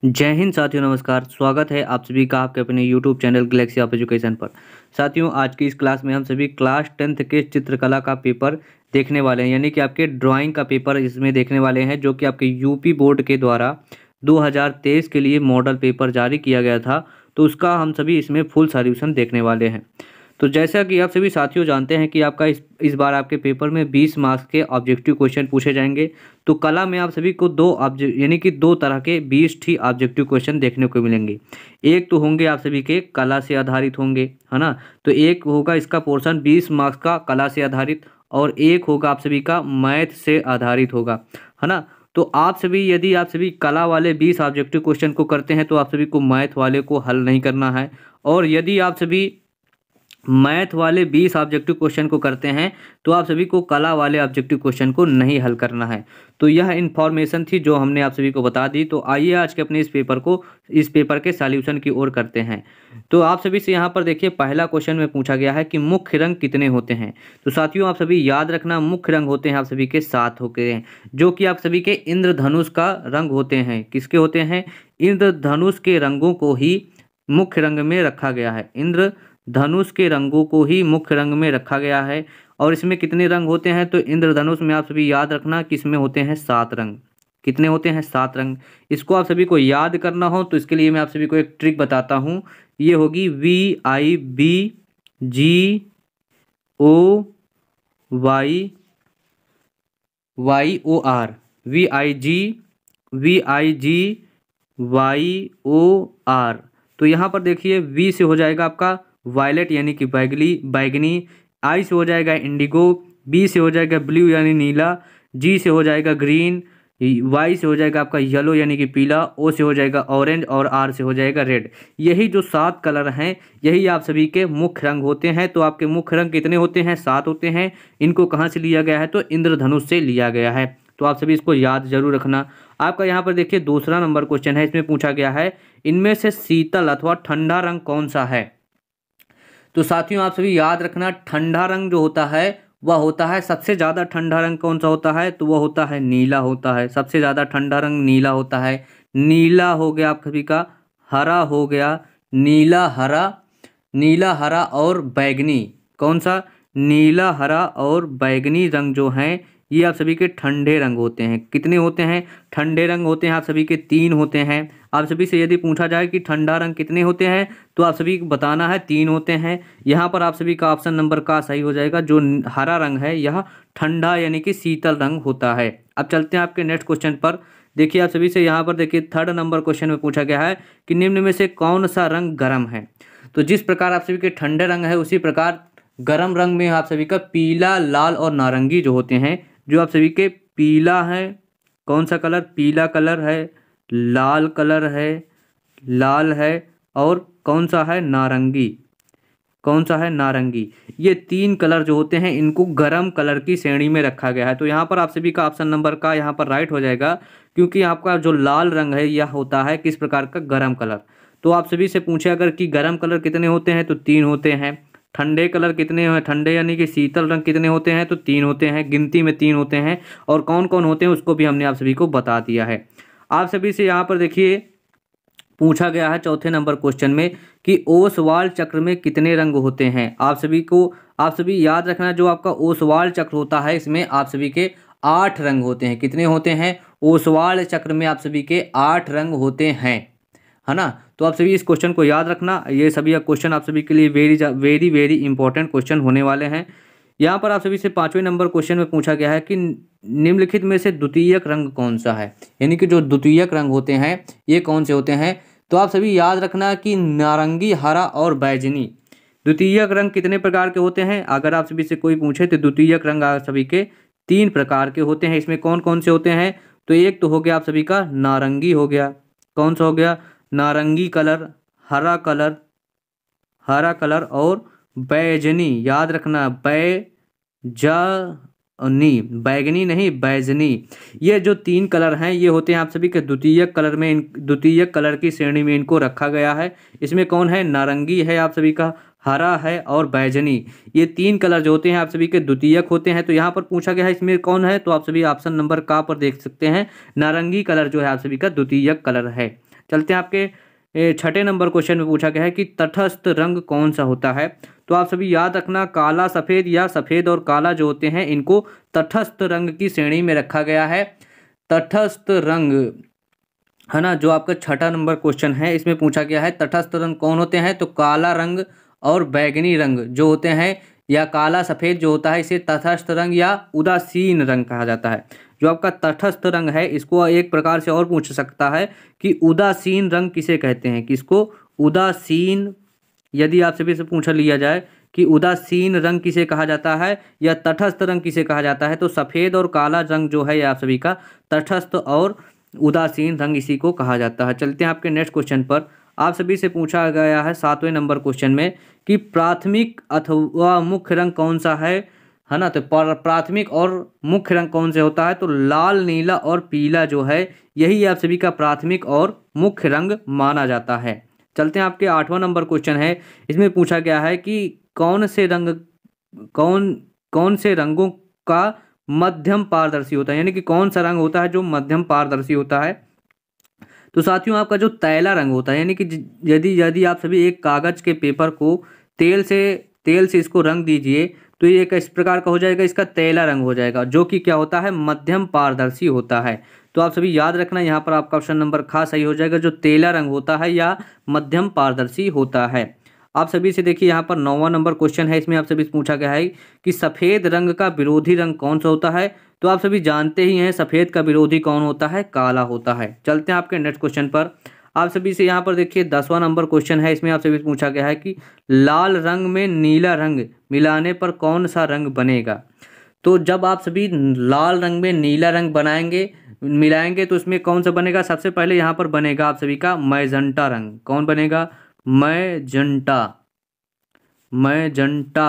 जय हिंद साथियों, नमस्कार। स्वागत है आप सभी का आपके अपने YouTube channel Galaxy of education पर। साथियों, आज की इस क्लास में हम सभी क्लास 10th के चित्रकला का पेपर देखने वाले हैं, यानी कि आपके ड्राइंग का पेपर इसमें देखने वाले हैं, जो कि आपके यूपी बोर्ड के द्वारा 2023 के लिए मॉडल पेपर जारी किया गया था। तो उसका हम सभी इसमें फुल सॉल्यूशन देखने वाले हैं। तो जैसा कि आप सभी साथियों जानते हैं कि आपका इस बार आपके पेपर में 20 मार्क्स के ऑब्जेक्टिव क्वेश्चन पूछे जाएंगे। तो कला में आप सभी को दो तरह के 20 ही ऑब्जेक्टिव क्वेश्चन देखने को मिलेंगे। एक तो होंगे आप सभी के कला से आधारित होंगे, है ना। तो एक होगा इसका पोर्शन 20 मार्क्स का कला से आधारित, और एक होगा आप सभी का मैथ से आधारित होगा, है ना। तो आप सभी यदि आप सभी कला वाले 20 ऑब्जेक्टिव क्वेश्चन को करते हैं तो आप सभी को मैथ वाले को हल नहीं करना है, और यदि आप सभी मैथ वाले 20 ऑब्जेक्टिव क्वेश्चन को करते हैं तो आप सभी को कला वाले ऑब्जेक्टिव क्वेश्चन को नहीं हल करना है। तो यह इन्फॉर्मेशन थी जो हमने आप सभी को बता दी। तो आइए आज के अपने इस पेपर के सॉल्यूशन की ओर करते हैं। तो आप सभी से यहाँ पर देखिए, पहला क्वेश्चन में पूछा गया है कि मुख्य रंग कितने होते हैं। तो साथियों, आप सभी याद रखना, मुख्य रंग होते हैं आप सभी के 7 होते हैं, जो कि आप सभी के इंद्रधनुष का रंग होते हैं। किसके होते हैं? इंद्रधनुष के रंगों को ही मुख्य रंग में रखा गया है। इंद्रधनुष के रंगों को ही मुख्य रंग में रखा गया है। और इसमें कितने रंग होते हैं? तो इंद्रधनुष में आप सभी याद रखना कि इसमें होते हैं 7 रंग। कितने होते हैं? 7 रंग। इसको आप सभी को याद करना हो तो इसके लिए मैं आप सभी को एक ट्रिक बताता हूँ। ये होगी VIGOYOR, VIGYOR। तो यहाँ पर देखिए, वी से हो जाएगा आपका वायलेट यानी कि बैगनी, आई से हो जाएगा इंडिगो, बी से हो जाएगा ब्लू यानी नीला, जी से हो जाएगा ग्रीन, वाई से हो जाएगा आपका येलो यानी कि पीला, ओ से हो जाएगा ऑरेंज, और आर से हो जाएगा रेड। यही जो 7 कलर हैं, यही आप सभी के मुख्य रंग होते हैं। तो आपके मुख्य रंग कितने होते हैं? 7 होते हैं। इनको कहाँ से लिया गया है? तो इंद्रधनुष से लिया गया है। तो आप सभी इसको याद जरूर रखना। आपका यहाँ पर देखिए दूसरा नंबर क्वेश्चन है। इसमें पूछा गया है, इनमें से शीतल अथवा ठंडा रंग कौन सा है। तो साथियों, आप सभी याद रखना, ठंडा रंग जो होता है वह होता है, सबसे ज़्यादा ठंडा रंग कौन सा होता है? तो वह होता है नीला होता है। सबसे ज़्यादा ठंडा रंग नीला होता है। नीला हो गया आप सभी का, हरा हो गया, नीला हरा और बैगनी। कौन सा? नीला हरा और बैगनी रंग जो हैं, ये आप सभी के ठंडे रंग होते हैं। कितने होते हैं? ठंडे रंग होते हैं आप सभी के 3 होते हैं। आप सभी से यदि पूछा जाए कि ठंडा रंग कितने होते हैं, तो आप सभी को बताना है 3 होते हैं। यहाँ पर आप सभी का ऑप्शन नंबर का सही हो जाएगा। जो हरा रंग है यह ठंडा यानी कि शीतल रंग होता है। अब चलते हैं आपके नेक्स्ट क्वेश्चन पर। देखिए, आप सभी से यहाँ पर देखिए, थर्ड नंबर क्वेश्चन में पूछा गया है कि निम्न में से कौन सा रंग गर्म है। तो जिस प्रकार आप सभी के ठंडे रंग है, उसी प्रकार गर्म रंग में आप सभी का पीला, लाल और नारंगी जो होते हैं। जो आप सभी के पीला है, कौन सा कलर? पीला कलर है, लाल कलर है, लाल है, और कौन सा है? नारंगी। कौन सा है? नारंगी। ये 3 कलर जो होते हैं, इनको गर्म कलर की श्रेणी में रखा गया है। तो यहाँ पर आप सभी का ऑप्शन नंबर का यहाँ पर राइट हो जाएगा, क्योंकि आपका जो लाल रंग है यह होता है किस प्रकार का? गर्म कलर। तो आप सभी से पूछे अगर कि गर्म कलर कितने होते हैं, तो 3 होते हैं। ठंडे कलर कितने हैं? ठंडे यानी कि शीतल रंग कितने होते हैं? तो 3 होते हैं, गिनती में 3 होते हैं। और कौन कौन होते हैं उसको भी हमने आप सभी को बता दिया है। आप सभी से यहाँ पर देखिए पूछा गया है चौथे नंबर क्वेश्चन में कि ओसवाल चक्र में कितने रंग होते हैं। आप सभी याद रखना, जो आपका ओसवाल चक्र होता है, इसमें आप सभी के 8 रंग होते हैं। कितने होते हैं? ओसवाल चक्र में आप सभी के 8 रंग होते हैं, है ना। तो आप सभी इस क्वेश्चन को याद रखना। ये सभी क्वेश्चन आप सभी के लिए वेरी वेरी इंपॉर्टेंट क्वेश्चन होने वाले हैं। यहाँ पर आप सभी से 5वें नंबर क्वेश्चन में पूछा गया है कि निम्नलिखित में से द्वितीयक रंग कौन सा है, यानी कि जो द्वितीयक रंग होते हैं ये कौन से होते हैं। तो आप सभी याद रखना कि नारंगी, हरा और बैगनी। द्वितीयक रंग कितने प्रकार के होते हैं? अगर आप सभी से कोई पूछे तो द्वितीयक रंग आप सभी के 3 प्रकार के होते हैं। इसमें कौन कौन से होते हैं? तो एक तो हो गया आप सभी का नारंगी हो गया। कौन सा हो गया? नारंगी कलर, हरा कलर और बैजनी। याद रखना, बैगनी नहीं, बैजनी। ये जो 3 कलर हैं ये होते हैं आप सभी के द्वितीयक कलर की श्रेणी में इनको रखा गया है। इसमें कौन है? नारंगी है आप सभी का, हरा है और बैजनी। ये 3 कलर जो होते हैं आप सभी के द्वितीयक होते हैं। तो यहाँ पर पूछा गया है इसमें कौन है, तो आप सभी ऑप्शन नंबर का पर देख सकते हैं, नारंगी कलर जो है आप सभी का द्वितीयक कलर है। चलते हैं आपके छठे नंबर क्वेश्चन में पूछा गया है कि तटस्थ रंग कौन सा होता है। तो आप सभी याद रखना, काला सफ़ेद या सफ़ेद और काला जो होते हैं इनको तटस्थ रंग की श्रेणी में रखा गया है। तटस्थ रंग है ना, जो आपका छठा नंबर क्वेश्चन है इसमें पूछा गया है तटस्थ रंग कौन होते हैं। तो काला रंग और बैगनी रंग जो होते हैं या काला सफ़ेद जो होता है इसे तटस्थ रंग या उदासीन रंग कहा जाता है। जो आपका तटस्थ रंग है इसको एक प्रकार से और पूछ सकता है कि उदासीन रंग किसे कहते हैं, किसको उदासीन, यदि आप सभी से पूछा लिया जाए कि उदासीन रंग किसे कहा जाता है या तटस्थ रंग किसे कहा जाता है, तो सफ़ेद और काला रंग जो है आप सभी का तटस्थ और उदासीन रंग इसी को कहा जाता है। चलते हैं आपके नेक्स्ट क्वेश्चन पर। आप सभी से पूछा गया है सातवें नंबर क्वेश्चन में कि प्राथमिक अथवा मुख्य रंग कौन सा है ना। तो प्राथमिक और मुख्य रंग कौन से होता है, तो लाल, नीला और पीला जो है यही आप सभी का प्राथमिक और मुख्य रंग माना जाता है। चलते हैं आपके आठवां नंबर क्वेश्चन है, इसमें पूछा गया है कि कौन से रंगों का मध्यम पारदर्शी होता है, यानी कि कौन सा रंग होता है जो मध्यम पारदर्शी होता है। तो साथियों आपका जो तैला रंग होता है, यानी कि यदि आप सभी एक कागज के पेपर को तेल से इसको रंग दीजिए तो ये इस प्रकार का हो जाएगा, इसका तैला रंग हो जाएगा, जो कि क्या होता है मध्यम पारदर्शी होता है। तो आप सभी याद रखना, यहाँ पर आपका ऑप्शन नंबर खा सही हो जाएगा, जो तेला रंग होता है या मध्यम पारदर्शी होता है। आप सभी से देखिए यहाँ पर 9वां नंबर क्वेश्चन है, इसमें आप सभी से पूछा गया है कि सफ़ेद रंग का विरोधी रंग कौन सा होता है। तो आप सभी जानते ही हैं सफ़ेद का विरोधी कौन होता है, काला होता है। चलते हैं आपके नेक्स्ट क्वेश्चन पर। आप सभी से यहाँ पर देखिए 10वां नंबर क्वेश्चन है, इसमें आप सभी से पूछा गया है कि लाल रंग में नीला रंग मिलाने पर कौन सा रंग बनेगा। तो जब आप सभी लाल रंग में नीला रंग मिलाएंगे तो इसमें कौन सा बनेगा, सबसे पहले यहाँ पर बनेगा आप सभी का मैजेंटा रंग। कौन बनेगा, मैजेंटा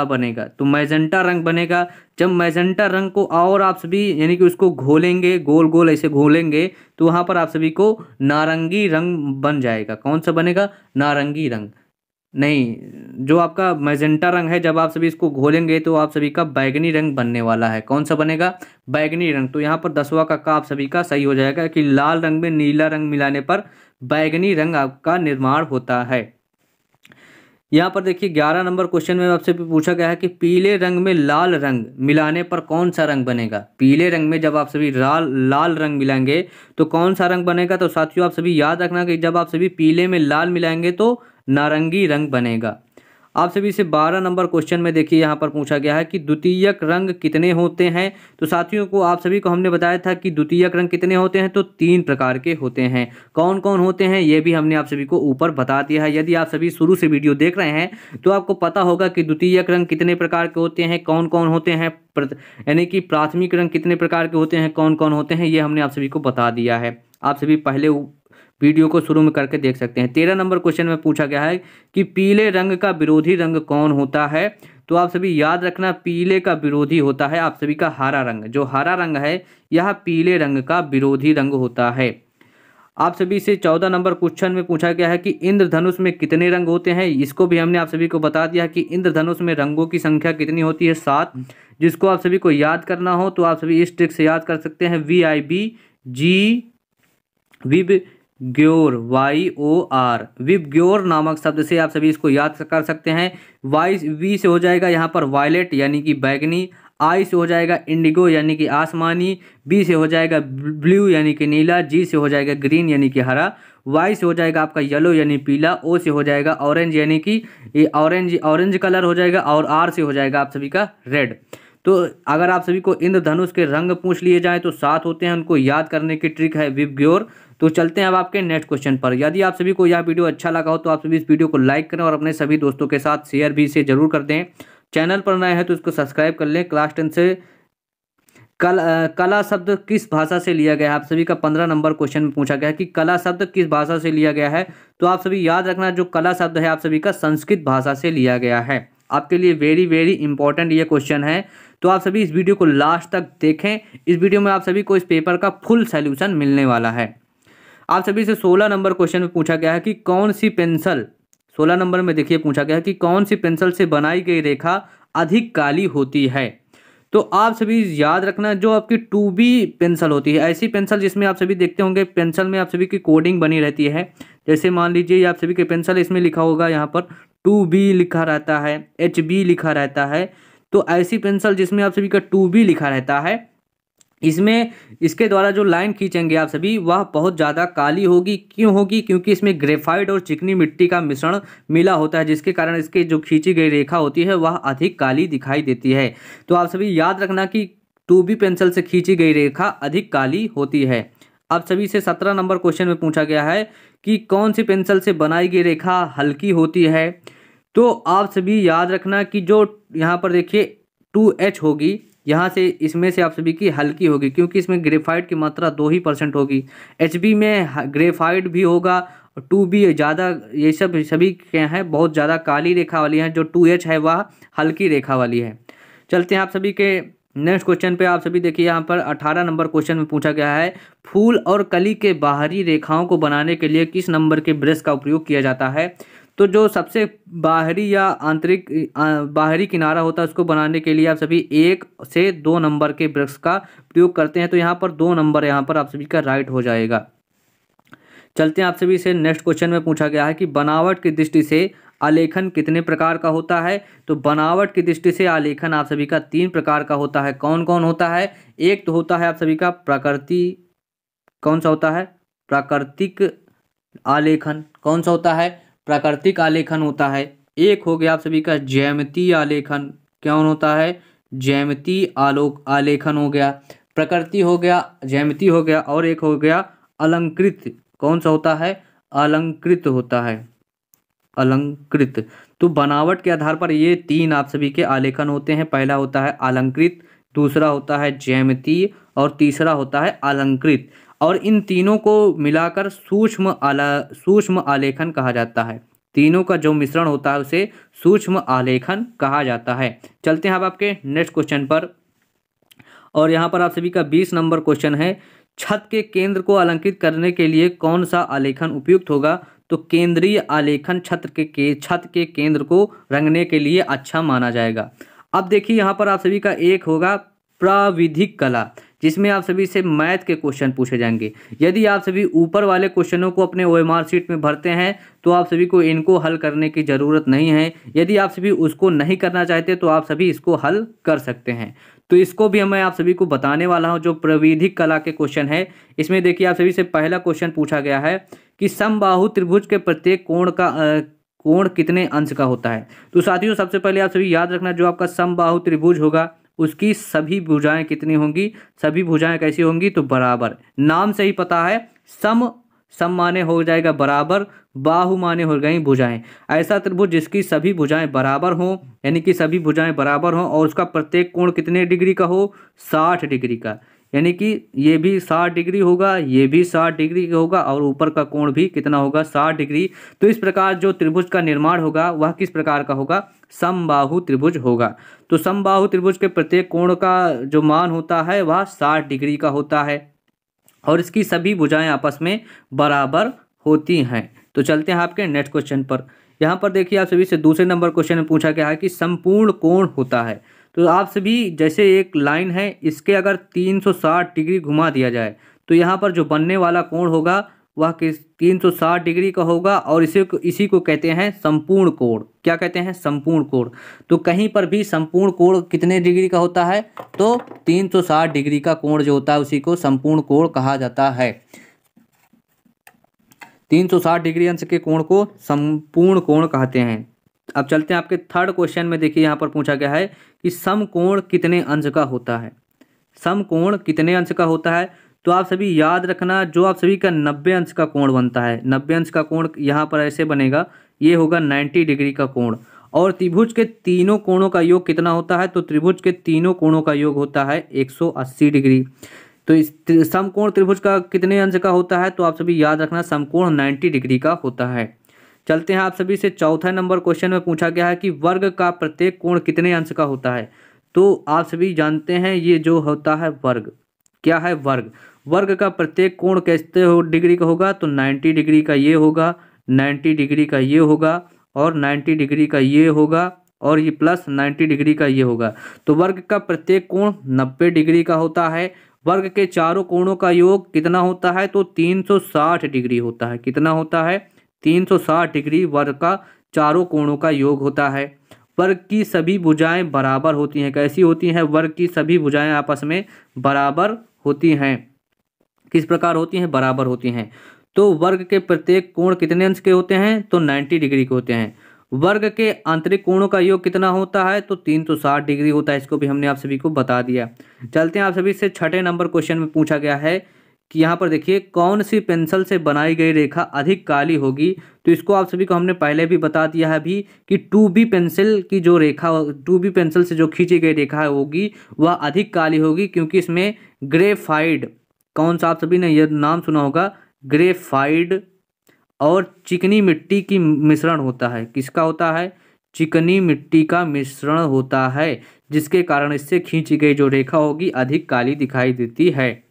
बनेगा। तो मैजेंटा रंग बनेगा। जब मैजेंटा रंग को और आप सभी यानी कि उसको घोलेंगे, गोल गोल ऐसे घोलेंगे, तो वहाँ पर आप सभी को नारंगी रंग बन जाएगा। कौन सा बनेगा, नारंगी रंग नहीं, जो आपका मैजेंटा रंग है जब आप सभी इसको घोलेंगे तो आप सभी का बैगनी रंग बनने वाला है। कौन सा बनेगा, बैगनी रंग। तो यहाँ पर 10वां का आप सभी का सही हो जाएगा कि लाल रंग में नीला रंग मिलाने पर बैगनी रंग आपका निर्माण होता है। यहाँ पर देखिए 11 नंबर क्वेश्चन में आपसे पूछा गया है कि पीले रंग में लाल रंग मिलाने पर कौन सा रंग बनेगा। पीले रंग में जब आप सभी लाल रंग मिलाएंगे तो कौन सा रंग बनेगा। तो साथियों आप सभी याद रखना कि जब आप सभी पीले में लाल मिलाएंगे तो नारंगी रंग बनेगा। आप सभी से 12 नंबर क्वेश्चन में देखिए यहाँ पर पूछा गया है कि द्वितीयक रंग कितने होते हैं। तो साथियों को आप सभी को हमने बताया था कि द्वितीयक रंग कितने होते हैं, तो 3 प्रकार के होते हैं। कौन कौन होते हैं ये भी हमने आप सभी को ऊपर बता दिया है। यदि आप सभी शुरू से वीडियो देख रहे हैं तो आपको पता होगा कि द्वितीयक रंग कितने प्रकार के होते हैं, कौन कौन होते हैं, यानी कि प्राथमिक रंग कितने प्रकार के होते हैं, कौन कौन होते हैं, ये हमने आप सभी को बता दिया है। आप सभी पहले वीडियो को शुरू में करके देख सकते हैं। 13 नंबर क्वेश्चन में पूछा गया है कि पीले रंग का विरोधी रंग कौन होता है। तो आप सभी याद रखना, पीले का विरोधी होता है आप सभी का हरा रंग। जो हरा रंग है यह पीले रंग का विरोधी रंग होता है। आप सभी से 14 नंबर क्वेश्चन में पूछा गया है कि इंद्रधनुष में कितने रंग होते हैं। इसको भी हमने आप सभी को बता दिया कि इंद्रधनुष में रंगों की संख्या कितनी होती है, 7। जिसको आप सभी को याद करना हो तो आप सभी इस ट्रिक से याद कर सकते हैं, विबग्योर YOR विबग्योर नामक शब्द से आप सभी इसको याद कर सकते हैं। वी से हो जाएगा यहाँ पर वायलेट यानी कि बैगनी, आई से हो जाएगा इंडिगो यानी कि आसमानी, बी से हो जाएगा ब्लू यानी कि नीला, जी से हो जाएगा ग्रीन यानी कि हरा, वाई से हो जाएगा आपका येलो यानी पीला, ओ से हो जाएगा ऑरेंज यानी कि ये ऑरेंज कलर हो जाएगा, और आर से हो जाएगा आप सभी का रेड। तो अगर आप सभी को इंद्रधनुष के रंग पूछ लिए जाए तो 7 होते हैं, उनको याद करने की ट्रिक है विबग्योर। तो चलते हैं अब आपके नेक्स्ट क्वेश्चन पर। यदि आप सभी को यह वीडियो अच्छा लगा हो तो आप सभी इस वीडियो को लाइक करें और अपने सभी दोस्तों के साथ शेयर भी इसे जरूर कर दें। चैनल पर नए हैं तो इसको सब्सक्राइब कर लें। क्लास 10 से कला शब्द किस भाषा से लिया गया है। आप सभी का 15 नंबर क्वेश्चन में पूछा गया है कि कला शब्द किस भाषा से लिया गया है। तो आप सभी याद रखना, जो कला शब्द है आप सभी का संस्कृत भाषा से लिया गया है। आपके लिए वेरी वेरी इंपॉर्टेंट ये क्वेश्चन है, तो आप सभी इस वीडियो को लास्ट तक देखें। इस वीडियो में आप सभी को इस पेपर का फुल सॉल्यूशन मिलने वाला है। आप सभी से 16 नंबर क्वेश्चन में पूछा गया है कि कौन सी पेंसिल, 16 नंबर में देखिए पूछा गया है कि कौन सी पेंसिल से बनाई गई रेखा अधिक काली होती है। तो आप सभी याद रखना, जो आपकी 2B पेंसिल होती है, ऐसी पेंसिल जिसमें आप सभी देखते होंगे पेंसिल में आप सभी की कोडिंग बनी रहती है। जैसे मान लीजिए आप सभी के पेंसिल, इसमें लिखा होगा यहाँ पर 2B लिखा रहता है, HB लिखा रहता है। तो ऐसी पेंसिल जिसमें आप सभी का 2B लिखा रहता है, इसमें इसके द्वारा जो लाइन खींचेंगे आप सभी, वह बहुत ज़्यादा काली होगी। क्यों होगी? क्योंकि इसमें ग्रेफाइट और चिकनी मिट्टी का मिश्रण मिला होता है, जिसके कारण इसके जो खींची गई रेखा होती है वह अधिक काली दिखाई देती है। तो आप सभी याद रखना कि 2B पेंसिल से खींची गई रेखा अधिक काली होती है। अब सभी से 17 नंबर क्वेश्चन में पूछा गया है कि कौन सी पेंसिल से बनाई गई रेखा हल्की होती है। तो आप सभी याद रखना कि जो यहाँ पर देखिए 2H होगी, यहाँ से इसमें से आप सभी की हल्की होगी, क्योंकि इसमें ग्रेफाइट की मात्रा 2% होगी। HB में ग्रेफाइट भी होगा, 2B ज़्यादा, ये सब सभी क्या हैं, बहुत ज़्यादा काली रेखा वाली हैं। जो 2H है वह हल्की रेखा वाली है। चलते हैं आप सभी के नेक्स्ट क्वेश्चन पे। आप सभी देखिए यहाँ पर 18 नंबर क्वेश्चन में पूछा गया है, फूल और कली के बाहरी रेखाओं को बनाने के लिए किस नंबर के ब्रश का उपयोग किया जाता है। तो जो सबसे बाहरी या आंतरिक बाहरी किनारा होता है, उसको बनाने के लिए आप सभी 1 से 2 नंबर के ब्रश का प्रयोग करते हैं। तो यहाँ पर 2 नंबर यहाँ पर आप सभी का राइट हो जाएगा। चलते हैं आप सभी से नेक्स्ट क्वेश्चन में पूछा गया है कि बनावट की दृष्टि से आलेखन कितने प्रकार का होता है। तो बनावट की दृष्टि से आलेखन आप सभी का 3 प्रकार का होता है। कौन कौन होता है? एक तो होता है आप सभी का प्रकृति, कौन सा होता है? प्राकृतिक आलेखन। कौन सा होता है? प्राकृतिक आलेखन होता है। एक हो गया आप सभी का ज्यामितीय आलेखन। कौन होता है? ज्यामितीय आलेखन हो गया, प्रकृति हो गया, ज्यामिति हो गया, और एक हो गया अलंकृत। कौन सा होता है? अलंकृत होता है, अलंकृत। तो बनावट के आधार पर ये 3 आप सभी के आलेखन होते हैं। पहला होता है अलंकृत, दूसरा होता है ज्यामितीय, और तीसरा होता है अलंकृत। और इन तीनों को मिलाकर सूक्ष्म आलेखन कहा जाता है। तीनों का जो मिश्रण होता है उसे सूक्ष्म आलेखन कहा जाता है। चलते हैं अब आपके नेक्स्ट क्वेश्चन पर। और यहाँ पर आप सभी का 20 नंबर क्वेश्चन है, छत के केंद्र को अलंकृत करने के लिए कौन सा आलेखन उपयुक्त होगा। तो केंद्रीय आलेखन छत के केंद्र को रंगने के लिए अच्छा माना जाएगा। अब देखिए यहाँ पर आप सभी का एक होगा प्राविधिक कला, जिसमें आप सभी से मैथ के क्वेश्चन पूछे जाएंगे। यदि आप सभी ऊपर वाले क्वेश्चनों को अपने OMR शीट में भरते हैं तो आप सभी को इनको हल करने की ज़रूरत नहीं है। यदि आप सभी उसको नहीं करना चाहते तो आप सभी इसको हल कर सकते हैं। तो इसको भी मैं आप सभी को बताने वाला हूं। जो प्राविधिक कला के क्वेश्चन है, इसमें देखिए आप सभी से पहला क्वेश्चन पूछा गया है कि समबाहु त्रिभुज के प्रत्येक कोण कितने अंश का होता है। तो साथियों सबसे पहले आप सभी याद रखना, जो आपका समबाहु त्रिभुज होगा उसकी सभी भुजाएं कितनी होंगी। सभी भुजाएं कैसी होंगी? तो बराबर। नाम से ही पता है, सम माने हो जाएगा बराबर, बाहु माने हो गई भुजाएं। ऐसा त्रिभुज जिसकी सभी भुजाएं बराबर हों, यानी कि सभी भुजाएं बराबर हों, और उसका प्रत्येक कोण कितने डिग्री का हो? 60 डिग्री का। यानी कि ये भी 60 डिग्री होगा, ये भी 60 डिग्री का होगा, और ऊपर का कोण भी कितना होगा? 60 डिग्री। तो इस प्रकार जो त्रिभुज का निर्माण होगा वह किस प्रकार का होगा? समबाहु त्रिभुज होगा। तो समबाहु त्रिभुज के प्रत्येक कोण का जो मान होता है वह 60 डिग्री का होता है, और इसकी सभी भुजाएं आपस में बराबर होती हैं। तो चलते हैं आपके नेक्स्ट क्वेश्चन पर। यहाँ पर देखिए आप सभी से दूसरे नंबर क्वेश्चन में पूछा गया है कि संपूर्ण कोण होता है। तो आप सभी जैसे एक लाइन है, इसके अगर 360 डिग्री घुमा दिया जाए तो यहाँ पर जो बनने वाला कोण होगा वह किस 360 डिग्री का होगा, और इसी को कहते हैं संपूर्ण कोण। क्या कहते हैं? संपूर्ण कोण। तो कहीं पर भी संपूर्ण कोण कितने डिग्री का होता है? तो 360 डिग्री का कोण जो होता है उसी को संपूर्ण कोण कहा जाता है। 360 डिग्री अंश के कोण को संपूर्ण कोण कहते हैं। अब चलते हैं आपके थर्ड क्वेश्चन में। देखिए यहाँ पर पूछा गया है कि समकोण कितने अंश का होता है। समकोण कितने अंश का होता है? तो आप सभी याद रखना, जो आप सभी का 90 अंश का कोण बनता है, 90 अंश का कोण यहाँ पर ऐसे बनेगा, ये होगा 90 डिग्री का कोण। और त्रिभुज के तीनों कोणों का योग कितना होता है? तो त्रिभुज के तीनों कोणों का योग होता है 180 डिग्री। तो इस समकोण त्रिभुज का कितने अंश का होता है? तो आप सभी याद रखना, समकोण 90 डिग्री का होता है। चलते हैं आप सभी से चौथा नंबर क्वेश्चन में पूछा गया है कि वर्ग का प्रत्येक कोण कितने अंश का होता है। तो आप सभी जानते हैं ये जो होता है वर्ग, क्या है? वर्ग। वर्ग का प्रत्येक कोण कैसे डिग्री का होगा? तो 90 डिग्री का ये होगा, 90 डिग्री का ये होगा, और 90 डिग्री का ये होगा, और ये प्लस 90 डिग्री का ये होगा। तो वर्ग का प्रत्येक कोण 90 डिग्री का होता है। वर्ग के चारों कोणों का योग कितना होता है? तो 360 डिग्री होता है। कितना होता है? 360 डिग्री वर्ग का चारों कोणों का योग होता है। वर्ग की सभी भुजाएं बराबर होती हैं। कैसी होती हैं? वर्ग की सभी भुजाएं आपस में बराबर होती हैं। किस प्रकार होती हैं? बराबर होती हैं। तो वर्ग के प्रत्येक कोण कितने अंश के होते हैं? तो 90 डिग्री के होते हैं। वर्ग के आंतरिक कोणों का योग कितना होता है? तो 360 डिग्री होता है। इसको भी हमने आप सभी को बता दिया। चलते हैं आप सभी से छठे नंबर क्वेश्चन में पूछा गया है कि यहाँ पर देखिए, कौन सी पेंसिल से बनाई गई रेखा अधिक काली होगी? तो इसको आप सभी को हमने पहले भी बता दिया है अभी कि 2B पेंसिल की जो रेखा 2B पेंसिल से जो खींची गई रेखा होगी वह अधिक काली होगी, क्योंकि इसमें ग्रेफाइड, कौन सा आप सभी ने यह नाम सुना होगा? ग्रेफाइड और चिकनी मिट्टी की मिश्रण होता है। किसका होता है? चिकनी मिट्टी का मिश्रण होता है, जिसके कारण इससे खींची गई जो रेखा होगी अधिक काली दिखाई देती है।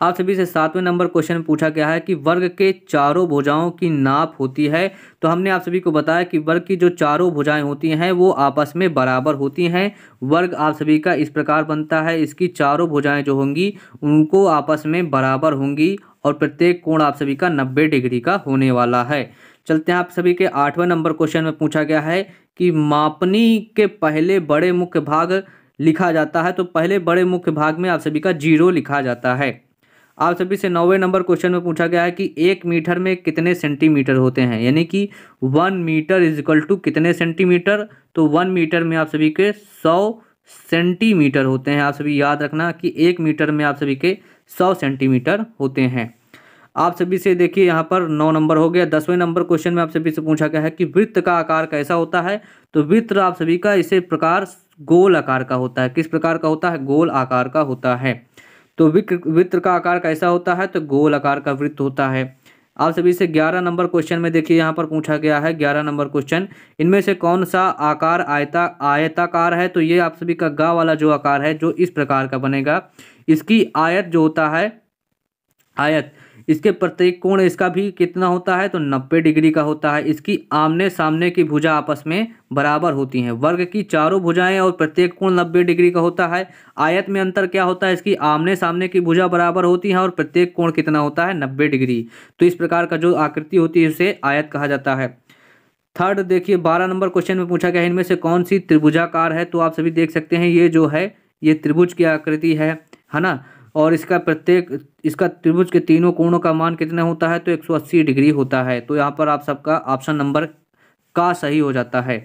आप सभी से 7वें नंबर क्वेश्चन में पूछा गया है कि वर्ग के चारों भुजाओं की नाप होती है। तो हमने आप सभी को बताया कि वर्ग की जो चारों भुजाएं होती हैं वो आपस में बराबर होती हैं। वर्ग आप सभी का इस प्रकार बनता है, इसकी चारों भुजाएं जो होंगी उनको आपस में बराबर होंगी और प्रत्येक कोण आप सभी का 90 डिग्री का होने वाला है। चलते हैं आप सभी के 8वें नंबर क्वेश्चन में पूछा गया है कि मापनी के पहले बड़े मुख्य भाग लिखा जाता है। तो पहले बड़े मुख्य भाग में आप सभी का 0 लिखा जाता है। आप सभी से 9वें नंबर क्वेश्चन में पूछा गया है कि 1 मीटर में कितने सेंटीमीटर होते हैं, यानी कि 1 मीटर इज इक्वल टू कितने सेंटीमीटर? तो 1 मीटर में आप सभी के 100 सेंटीमीटर होते हैं। आप सभी याद रखना कि 1 मीटर में आप सभी के 100 सेंटीमीटर होते हैं। आप सभी से देखिए यहाँ पर 9 नंबर हो गया। 10वें नंबर क्वेश्चन में आप सभी से पूछा गया है कि वृत्त का आकार कैसा होता है? तो वृत्त आप सभी का इसे प्रकार गोल आकार का होता है। किस प्रकार का होता है? गोल आकार का होता है। तो वृत्त का आकार कैसा होता है? तो गोल आकार का वृत्त होता है। आप सभी से 11 नंबर क्वेश्चन में देखिए यहाँ पर पूछा गया है 11 नंबर क्वेश्चन, इनमें से कौन सा आकार आयताकार है? तो ये आप सभी का गा वाला जो आकार है जो इस प्रकार का बनेगा। इसकी आयत जो होता है, आयत, इसके प्रत्येक कोण इसका भी कितना होता है? तो 90 डिग्री का होता है। इसकी आमने सामने की भुजा आपस में बराबर होती हैं। वर्ग की चारों भुजाएं और प्रत्येक कोण 90 डिग्री का होता है। आयत में अंतर क्या होता है? इसकी आमने सामने की भुजा बराबर होती है और प्रत्येक कोण कितना होता है? 90 डिग्री। तो इस प्रकार का जो आकृति होती है उसे आयत कहा जाता है। थर्ड देखिए 12 नंबर क्वेश्चन में पूछा गया है इनमें से कौन सी त्रिभुजाकार है? तो आप सभी देख सकते हैं ये जो है ये त्रिभुज की आकृति है ना। और इसका त्रिभुज के तीनों कोणों का मान कितना होता है? तो 180 डिग्री होता है। तो यहाँ पर आप सबका ऑप्शन नंबर का सही हो जाता है।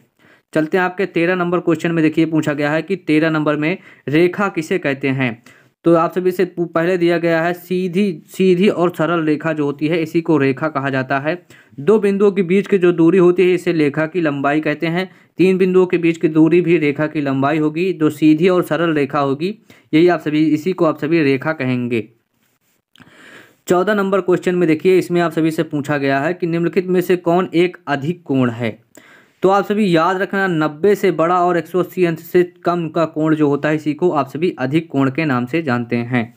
चलते हैं आपके 13 नंबर क्वेश्चन में देखिए पूछा गया है कि 13 नंबर में रेखा किसे कहते हैं? तो आप सभी से पहले दिया गया है सीधी और सरल रेखा जो होती है इसी को रेखा कहा जाता है। 2 बिंदुओं के बीच की जो दूरी होती है इसे रेखा की लंबाई कहते हैं। 3 बिंदुओं के बीच की दूरी भी रेखा की लंबाई होगी। जो सीधी और सरल रेखा होगी यही आप सभी, इसी को आप सभी रेखा कहेंगे। 14 नंबर क्वेश्चन में देखिए इसमें आप सभी से पूछा गया है कि निम्नलिखित में से कौन एक अधिक कोण है? तो आप सभी याद रखना 90 से बड़ा और 180 अंश से कम का कोण जो होता है इसी को आप सभी अधिक कोण के नाम से जानते हैं।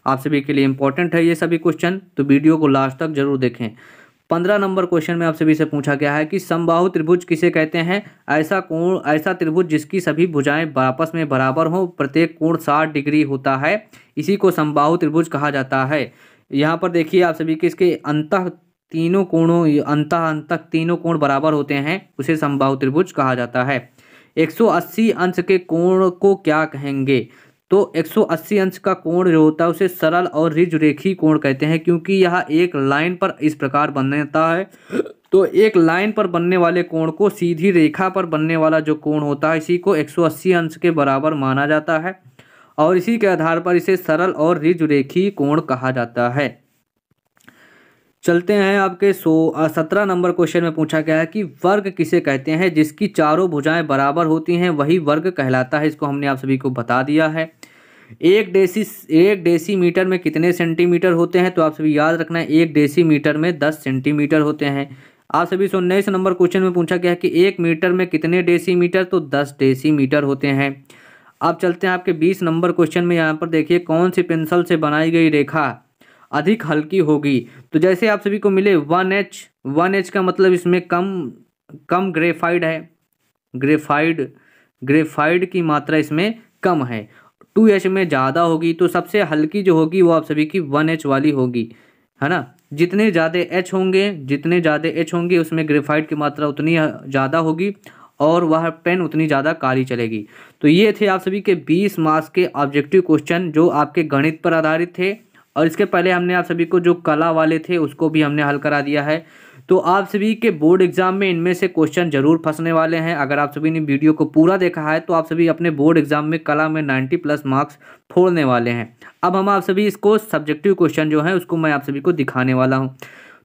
आप सभी के लिए इंपॉर्टेंट है ये सभी क्वेश्चन, तो वीडियो को लास्ट तक जरूर देखें। 15 नंबर क्वेश्चन में आप सभी से पूछा गया है कि समबाहु त्रिभुज किसे कहते हैं? ऐसा त्रिभुज जिसकी सभी भुजाएं आपस में बराबर हो, प्रत्येक कोण 60 डिग्री होता है, इसी को समबाहु त्रिभुज कहा जाता है। यहाँ पर देखिए आप सभी के इसके अंतः तीनों कोण बराबर होते हैं, उसे समबाहु त्रिभुज कहा जाता है। 180 अंश के कोण को क्या कहेंगे? तो 180 अंश का कोण जो होता है उसे सरल और ऋजुरेखी कोण कहते हैं, क्योंकि यह एक लाइन पर इस प्रकार बनता है। तो एक लाइन पर बनने वाले कोण को सीधी रेखा पर बनने वाला जो कोण होता है इसी को 180 अंश के बराबर माना जाता है और इसी के आधार पर इसे सरल और ऋजुरेखी कोण कहा जाता है। चलते हैं आपके 17 नंबर क्वेश्चन में पूछा गया है कि वर्ग किसे कहते हैं? जिसकी चारों भुजाएं बराबर होती हैं वही वर्ग कहलाता है। इसको हमने आप सभी को बता दिया है। एक डेसीमीटर में कितने सेंटीमीटर होते हैं? तो आप सभी याद रखना है 1 डेसीमीटर में 10 सेंटीमीटर होते हैं। आप सभी से 19 नंबर क्वेश्चन में पूछा गया है कि 1 मीटर में कितने डेसीमीटर? तो 10 डेसीमीटर होते हैं। अब चलते हैं आपके 20 नंबर क्वेश्चन में। यहाँ पर देखिए कौन सी पेंसिल से बनाई गई रेखा अधिक हल्की होगी? तो जैसे आप सभी को मिले 1H का मतलब इसमें कम ग्रेफाइड है, ग्रेफाइड की मात्रा इसमें कम है। 2H में ज़्यादा होगी तो सबसे हल्की जो होगी वो आप सभी की 1H वाली होगी, है ना। जितने ज़्यादा H होंगे उसमें ग्रेफाइट की मात्रा उतनी ज़्यादा होगी और वह पेन उतनी ज़्यादा काली चलेगी। तो ये थे आप सभी के 20 मार्क्स के ऑब्जेक्टिव क्वेश्चन जो आपके गणित पर आधारित थे। और इसके पहले हमने आप सभी को जो कला वाले थे उसको भी हमने हल करा दिया है। तो आप सभी के बोर्ड एग्जाम में इनमें से क्वेश्चन जरूर फंसने वाले हैं। अगर आप सभी ने वीडियो को पूरा देखा है तो आप सभी अपने बोर्ड एग्जाम में कला में 90+ मार्क्स फोड़ने वाले हैं। अब हम आप सभी इसको सब्जेक्टिव क्वेश्चन जो है उसको मैं आप सभी को दिखाने वाला हूँ।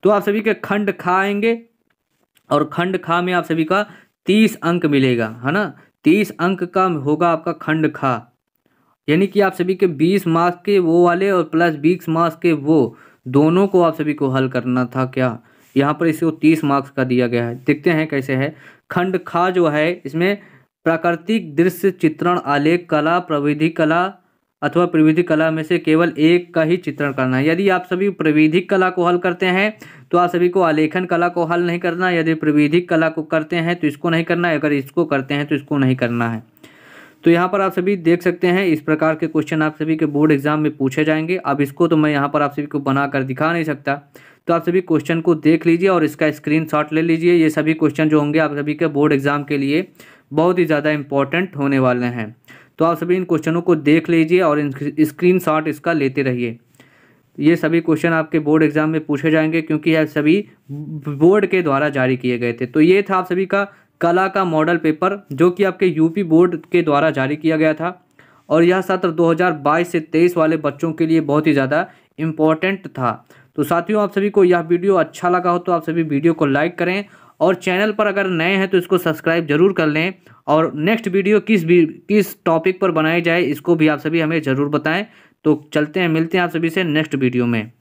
तो आप सभी के खंड खा आएंगे और खंड खा में आप सभी का 30 अंक मिलेगा, है ना। 30 अंक का होगा आपका खंड खा, यानी कि आप सभी के 20 मार्क्स के वो वाले और प्लस 20 मार्क्स के वो दोनों को आप सभी को हल करना था। क्या यहाँ पर इसको 30 मार्क्स का दिया गया है, देखते हैं कैसे है। खंड खा जो है इसमें प्राकृतिक दृश्य चित्रण आलेख कला प्रविधि कला अथवा प्राविधिक कला में से केवल एक का ही चित्रण करना है। यदि आप सभी प्राविधिक कला को हल करते हैं तो आप सभी को आलेखन कला को हल नहीं करना। यदि प्राविधिक कला को करते हैं तो इसको नहीं करना है, अगर इसको करते हैं तो इसको नहीं करना है। तो यहाँ पर आप सभी देख सकते हैं इस प्रकार के क्वेश्चन आप सभी के बोर्ड एग्जाम में पूछे जाएंगे। अब इसको तो मैं यहाँ पर आप सभी को बना कर दिखा नहीं सकता, तो आप सभी क्वेश्चन को देख लीजिए और इसका स्क्रीनशॉट ले लीजिए। ये सभी क्वेश्चन जो होंगे आप सभी के बोर्ड एग्जाम के लिए बहुत ही ज़्यादा इंपॉर्टेंट होने वाले हैं। तो आप सभी इन क्वेश्चनों को देख लीजिए और स्क्रीनशॉट इसका लेते रहिए। ये सभी क्वेश्चन आपके बोर्ड एग्जाम में पूछे जाएंगे क्योंकि यह सभी बोर्ड के द्वारा जारी किए गए थे। तो ये था आप सभी का कला का मॉडल पेपर जो कि आपके यूपी बोर्ड के द्वारा जारी किया गया था और यह सत्र 2022 से 23 वाले बच्चों के लिए बहुत ही ज़्यादा इम्पोर्टेंट था। तो साथियों आप सभी को यह वीडियो अच्छा लगा हो तो आप सभी वीडियो को लाइक करें और चैनल पर अगर नए हैं तो इसको सब्सक्राइब जरूर कर लें। और नेक्स्ट वीडियो किस टॉपिक पर बनाई जाए इसको भी आप सभी हमें ज़रूर बताएं। तो चलते हैं, मिलते हैं आप सभी से नेक्स्ट वीडियो में।